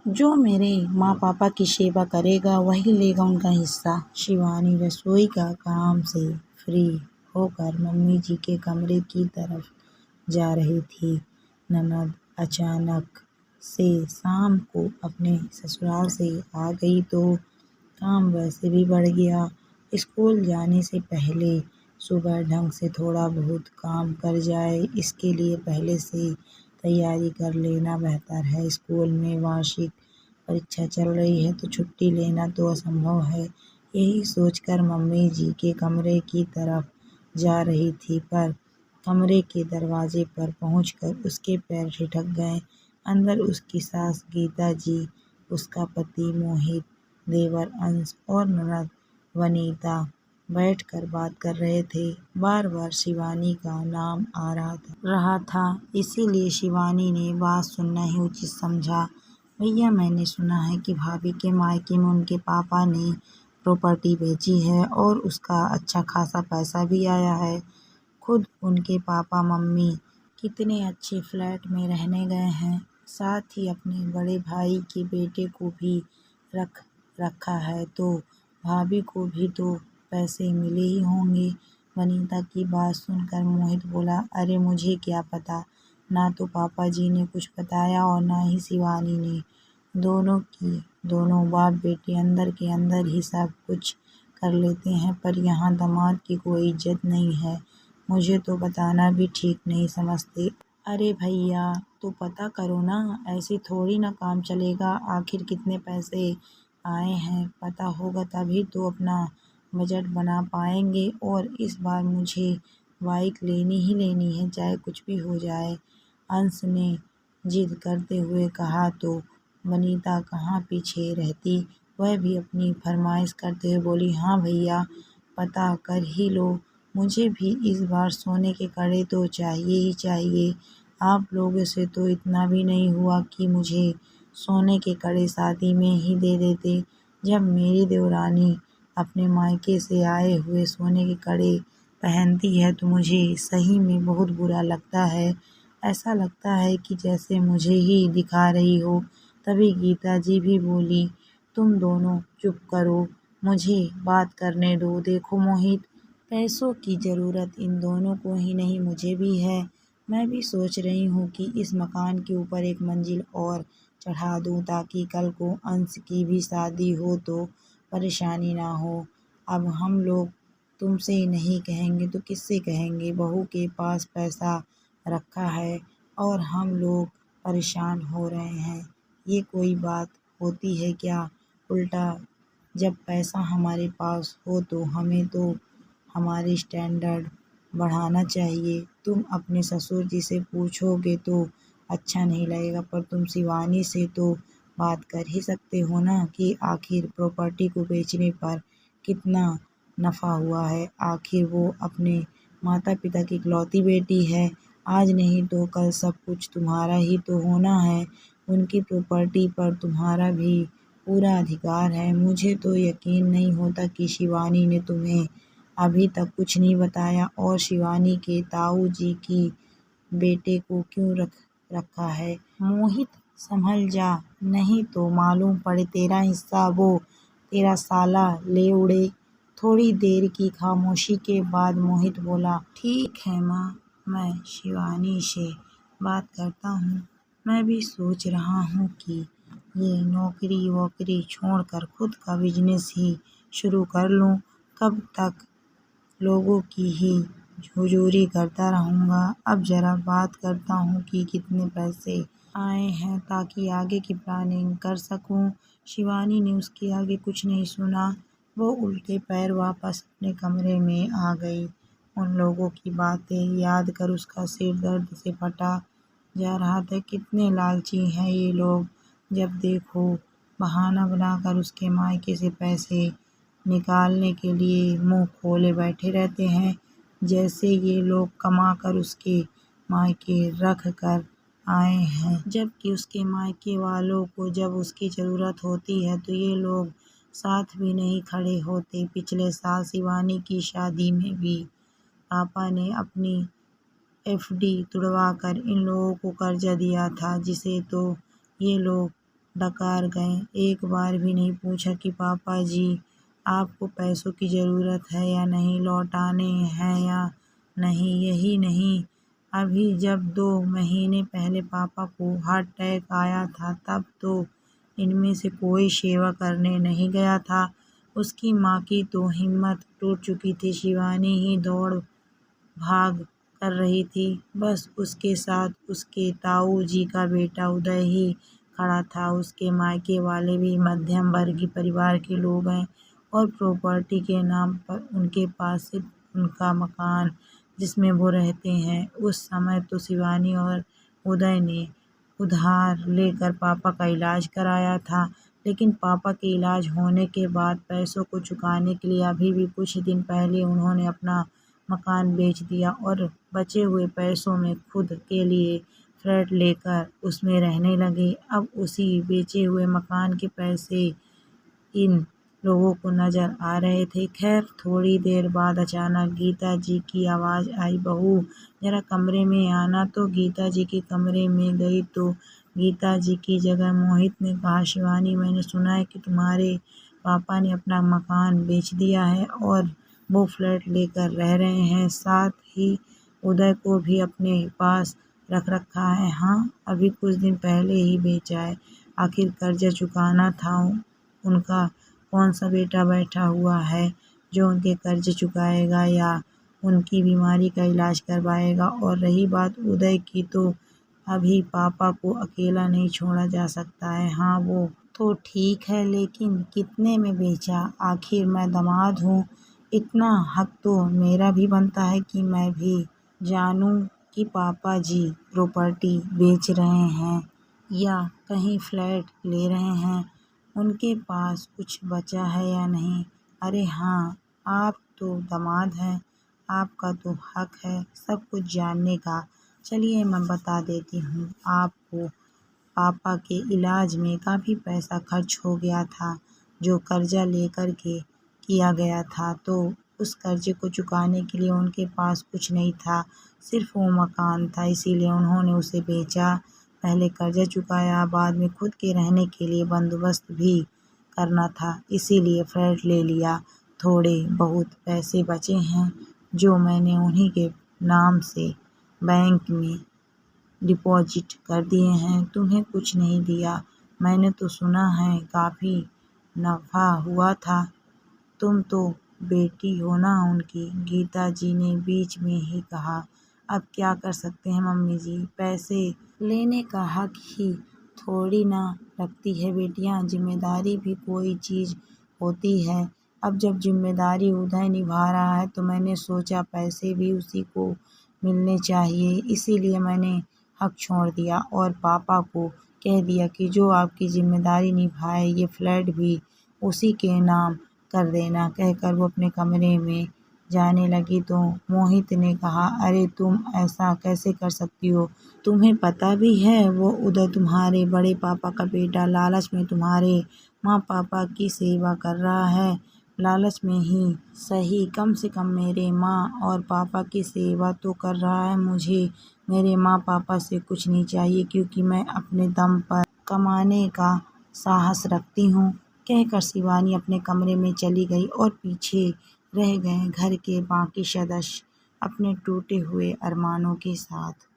जो मेरे माँ पापा की सेवा करेगा वही लेगा उनका हिस्सा। शिवानी रसोई का काम से फ्री होकर मम्मी जी के कमरे की तरफ जा रही थी। ननद अचानक से शाम को अपने ससुराल से आ गई तो काम वैसे भी बढ़ गया। स्कूल जाने से पहले सुबह ढंग से थोड़ा बहुत काम कर जाए, इसके लिए पहले से तैयारी कर लेना बेहतर है। स्कूल में वार्षिक परीक्षा चल रही है तो छुट्टी लेना तो असंभव है। यही सोचकर मम्मी जी के कमरे की तरफ जा रही थी, पर कमरे के दरवाजे पर पहुंचकर उसके पैर ठिठक गए। अंदर उसकी सास गीता जी, उसका पति मोहित, देवर अंश और ननद वनीता बैठकर बात कर रहे थे। बार बार शिवानी का नाम आ रहा था, इसीलिए शिवानी ने बात सुनना ही उचित समझा। भैया, मैंने सुना है कि भाभी के मायके में उनके पापा ने प्रॉपर्टी बेची है और उसका अच्छा खासा पैसा भी आया है। खुद उनके पापा मम्मी कितने अच्छे फ्लैट में रहने गए हैं, साथ ही अपने बड़े भाई के बेटे को भी रखा है, तो भाभी को भी तो पैसे मिले ही होंगे। वनीता की बात सुनकर मोहित बोला, अरे मुझे क्या पता, ना तो पापा जी ने कुछ बताया और ना ही शिवानी ने। दोनों बाप बेटे अंदर के अंदर ही सब कुछ कर लेते हैं, पर यहाँ दामाद की कोई इज्जत नहीं है। मुझे तो बताना भी ठीक नहीं समझते। अरे भैया, तो पता करो ना, ऐसे थोड़ी ना काम चलेगा। आखिर कितने पैसे आए हैं पता होगा तभी तो अपना बजट बना पाएंगे। और इस बार मुझे बाइक लेनी ही लेनी है, चाहे कुछ भी हो जाए, अंश ने जिद करते हुए कहा। तो वनीता कहाँ पीछे रहती, वह भी अपनी फरमाइश करते हुए बोली, हाँ भैया, पता कर ही लो। मुझे भी इस बार सोने के कड़े तो चाहिए ही चाहिए। आप लोगों से तो इतना भी नहीं हुआ कि मुझे सोने के कड़े शादी में ही दे देते। जब मेरी देवरानी अपने मायके से आए हुए सोने के कड़े पहनती है तो मुझे सही में बहुत बुरा लगता है। ऐसा लगता है कि जैसे मुझे ही दिखा रही हो। तभी गीता जी भी बोली, तुम दोनों चुप करो, मुझे बात करने दो। देखो मोहित, पैसों की ज़रूरत इन दोनों को ही नहीं मुझे भी है। मैं भी सोच रही हूँ कि इस मकान के ऊपर एक मंजिल और चढ़ा दूँ, ताकि कल को अंश की भी शादी हो तो परेशानी ना हो। अब हम लोग तुमसे नहीं कहेंगे तो किससे कहेंगे। बहू के पास पैसा रखा है और हम लोग परेशान हो रहे हैं, ये कोई बात होती है क्या। उल्टा जब पैसा हमारे पास हो तो हमें तो हमारे स्टैंडर्ड बढ़ाना चाहिए। तुम अपने ससुर जी से पूछोगे तो अच्छा नहीं लगेगा, पर तुम शिवानी से तो बात कर ही सकते हो ना कि आखिर प्रॉपर्टी को बेचने पर कितना नफ़ा हुआ है। आखिर वो अपने माता पिता की इकलौती बेटी है, आज नहीं तो कल सब कुछ तुम्हारा ही तो होना है। उनकी प्रॉपर्टी पर तुम्हारा भी पूरा अधिकार है। मुझे तो यकीन नहीं होता कि शिवानी ने तुम्हें अभी तक कुछ नहीं बताया, और शिवानी के ताऊ जी की बेटे को क्यों रखा है। मोहित, संभल जा, नहीं तो मालूम पड़े तेरा हिस्सा वो तेरा साला ले उड़े। थोड़ी देर की खामोशी के बाद मोहित बोला, ठीक है माँ, मैं शिवानी से बात करता हूँ। मैं भी सोच रहा हूँ कि ये नौकरी वोकरी छोड़कर खुद का बिजनेस ही शुरू कर लूँ। कब तक लोगों की ही हुजूरी करता रहूँगा। अब ज़रा बात करता हूँ कि कितने पैसे आए हैं, ताकि आगे की प्लानिंग कर सकूँ। शिवानी ने उसके आगे कुछ नहीं सुना। वो उल्टे पैर वापस अपने कमरे में आ गई। उन लोगों की बातें याद कर उसका सिर दर्द से फटा जा रहा था। कितने लालची हैं ये लोग, जब देखो बहाना बनाकर उसके मायके से पैसे निकालने के लिए मुंह खोले बैठे रहते हैं। जैसे ये लोग कमा कर उसके मायके रख कर आए हैं, जबकि उसके मायके वालों को जब उसकी ज़रूरत होती है तो ये लोग साथ भी नहीं खड़े होते। पिछले साल शिवानी की शादी में भी पापा ने अपनी एफडी तुड़वा कर इन लोगों को कर्जा दिया था, जिसे तो ये लोग डकार गए। एक बार भी नहीं पूछा कि पापा जी, आपको पैसों की ज़रूरत है या नहीं, लौटाने हैं या नहीं। यही नहीं, अभी जब 2 महीने पहले पापा को हार्ट अटैक आया था, तब तो इनमें से कोई सेवा करने नहीं गया था। उसकी माँ की तो हिम्मत टूट चुकी थी। शिवानी ही दौड़ भाग कर रही थी। बस उसके साथ उसके ताऊ जी का बेटा उदय ही खड़ा था। उसके मायके वाले भी मध्यम वर्गीय परिवार के लोग हैं और प्रॉपर्टी के नाम पर उनके पास सिर्फ उनका मकान जिसमें वो रहते हैं। उस समय तो शिवानी और उदय ने उधार लेकर पापा का इलाज कराया था, लेकिन पापा के इलाज होने के बाद पैसों को चुकाने के लिए अभी भी कुछ दिन पहले उन्होंने अपना मकान बेच दिया और बचे हुए पैसों में खुद के लिए फ्लैट लेकर उसमें रहने लगे। अब उसी बेचे हुए मकान के पैसे इन लोगों को नज़र आ रहे थे। खैर, थोड़ी देर बाद अचानक गीता जी की आवाज़ आई, बहू जरा कमरे में आना। तो गीता जी के कमरे में गई तो गीता जी की जगह मोहित ने कहा, शिवानी, मैंने सुना है कि तुम्हारे पापा ने अपना मकान बेच दिया है और वो फ्लैट लेकर रह रहे हैं, साथ ही उदय को भी अपने पास रख रखा है। हाँ, अभी कुछ दिन पहले ही बेचा है। आखिर कर्जा चुकाना था उनका। कौन सा बेटा बैठा हुआ है जो उनके कर्ज चुकाएगा या उनकी बीमारी का इलाज करवाएगा। और रही बात उदय की, तो अभी पापा को अकेला नहीं छोड़ा जा सकता है। हाँ, वो तो ठीक है, लेकिन कितने में बेचा? आखिर मैं दामाद हूँ, इतना हक तो मेरा भी बनता है कि मैं भी जानूँ कि पापा जी प्रॉपर्टी बेच रहे हैं या कहीं फ्लैट ले रहे हैं, उनके पास कुछ बचा है या नहीं। अरे हाँ, आप तो दामाद हैं, आपका तो हक है सब कुछ जानने का। चलिए मैं बता देती हूँ आपको। पापा के इलाज में काफ़ी पैसा खर्च हो गया था, जो कर्जा लेकर के किया गया था। तो उस कर्जे को चुकाने के लिए उनके पास कुछ नहीं था, सिर्फ वो मकान था, इसीलिए उन्होंने उसे बेचा। पहले कर्जा चुकाया, बाद में खुद के रहने के लिए बंदोबस्त भी करना था, इसीलिए फ्लैट ले लिया। थोड़े बहुत पैसे बचे हैं जो मैंने उन्हीं के नाम से बैंक में डिपॉजिट कर दिए हैं। तुम्हें कुछ नहीं दिया। मैंने तो सुना है काफ़ी नफ़ा हुआ था। तुम तो बेटी हो ना उनकी, गीता जी ने बीच में ही कहा। अब क्या कर सकते हैं मम्मी जी, पैसे लेने का हक ही थोड़ी ना रखती है बेटियां, जिम्मेदारी भी कोई चीज़ होती है। अब जब जिम्मेदारी उदय निभा रहा है तो मैंने सोचा पैसे भी उसी को मिलने चाहिए, इसीलिए मैंने हक छोड़ दिया और पापा को कह दिया कि जो आपकी जिम्मेदारी निभाए ये फ्लैट भी उसी के नाम कर देना। कहकर वो अपने कमरे में जाने लगी तो मोहित ने कहा, अरे तुम ऐसा कैसे कर सकती हो? तुम्हें पता भी है वो उदय तुम्हारे बड़े पापा का बेटा लालच में तुम्हारे माँ पापा की सेवा कर रहा है। लालच में ही सही, कम से कम मेरे माँ और पापा की सेवा तो कर रहा है। मुझे मेरे माँ पापा से कुछ नहीं चाहिए, क्योंकि मैं अपने दम पर कमाने का साहस रखती हूँ। कहकर शिवानी अपने कमरे में चली गई और पीछे रह गए घर के बाकी सदस्य अपने टूटे हुए अरमानों के साथ।